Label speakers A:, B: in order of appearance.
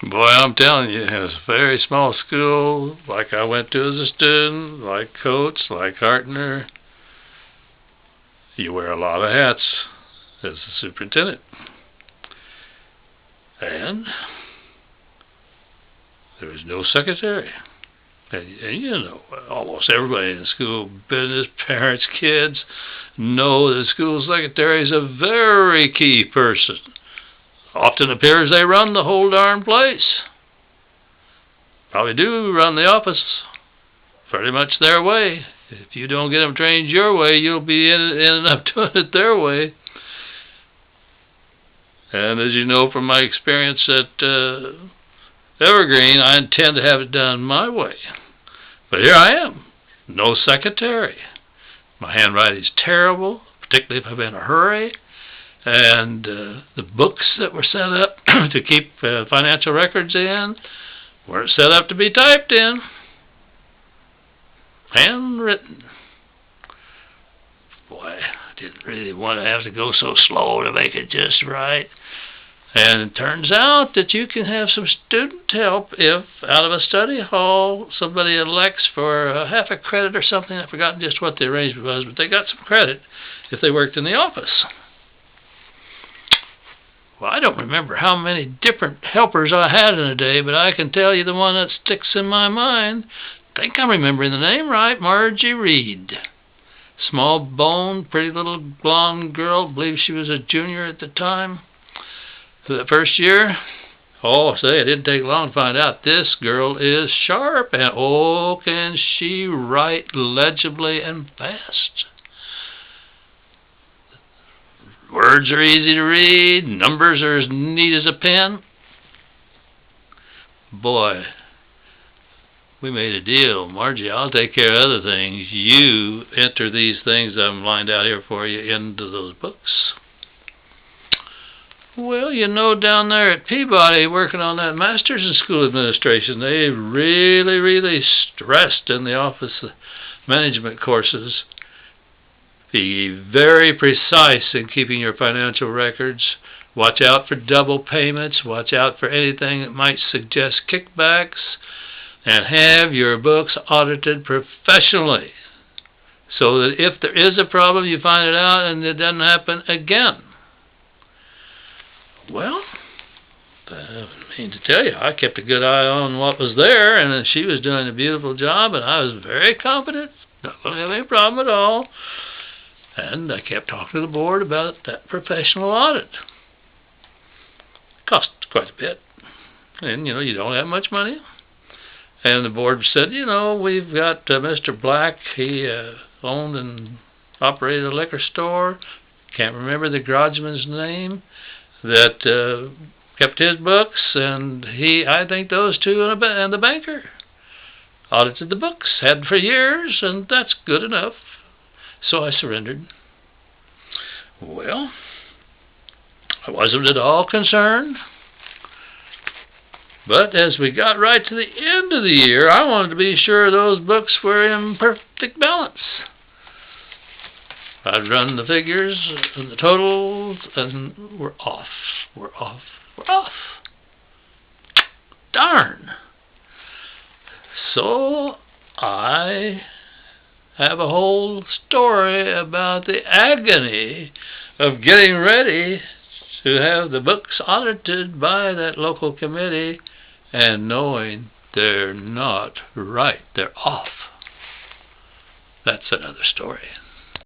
A: Boy, I'm telling you, it was a very small school, like I went to as a student, like Coates, like Hartner. You wear a lot of hats as a superintendent. And there was no secretary. And you know, almost everybody in the school business, parents, kids, know that the school secretary is a very key person. Often appears they run the whole darn place. Probably do run the office pretty much their way. If you don't get them trained your way, you'll be ending up doing it their way. And as you know from my experience at Evergreen, I intend to have it done my way. But here I am, no secretary. My handwriting's terrible, particularly if I'm in a hurry. And the books that were set up to keep financial records in weren't set up to be typed in. Handwritten. Boy, I didn't really want to have to go so slow to make it just right. And it turns out that you can have some student help if, out of a study hall, somebody elects for half a credit or something. I've forgotten just what the arrangement was, but they got some credit if they worked in the office. Well, I don't remember how many different helpers I had in a day, but I can tell you the one that sticks in my mind. I think I'm remembering the name right, Margie Reed. Small-boned, pretty little blonde girl. I believe she was a junior at the time. For the first year, oh, say, it didn't take long to find out. This girl is sharp, and oh, can she write legibly and fast. Words are easy to read. Numbers are as neat as a pen. Boy, we made a deal. Margie, I'll take care of other things. You enter these things I've lined out here for you into those books. Well, you know, down there at Peabody, working on that master's in school administration, they really stressed in the office management courses. Be very precise in keeping your financial records. Watch out for double payments. Watch out for anything that might suggest kickbacks. And have your books audited professionally, so that if there is a problem, you find it out and it doesn't happen again. Well, I mean to tell you, I kept a good eye on what was there, and she was doing a beautiful job, and I was very confident. Not going to have any problem at all. And I kept talking to the board about that professional audit. Cost quite a bit. And, you know, you don't have much money. And the board said, you know, we've got Mr. Black. He owned and operated a liquor store. Can't remember the garageman's name. That kept his books. And I think those two and the banker audited the books. Had for years, and that's good enough. So I surrendered. Well, I wasn't at all concerned. But as we got right to the end of the year, I wanted to be sure those books were in perfect balance. I'd run the figures and the totals, and we're off. We're off. Darn. So I have a whole story about the agony of getting ready to have the books audited by that local committee and knowing they're not right, they're off. That's another story.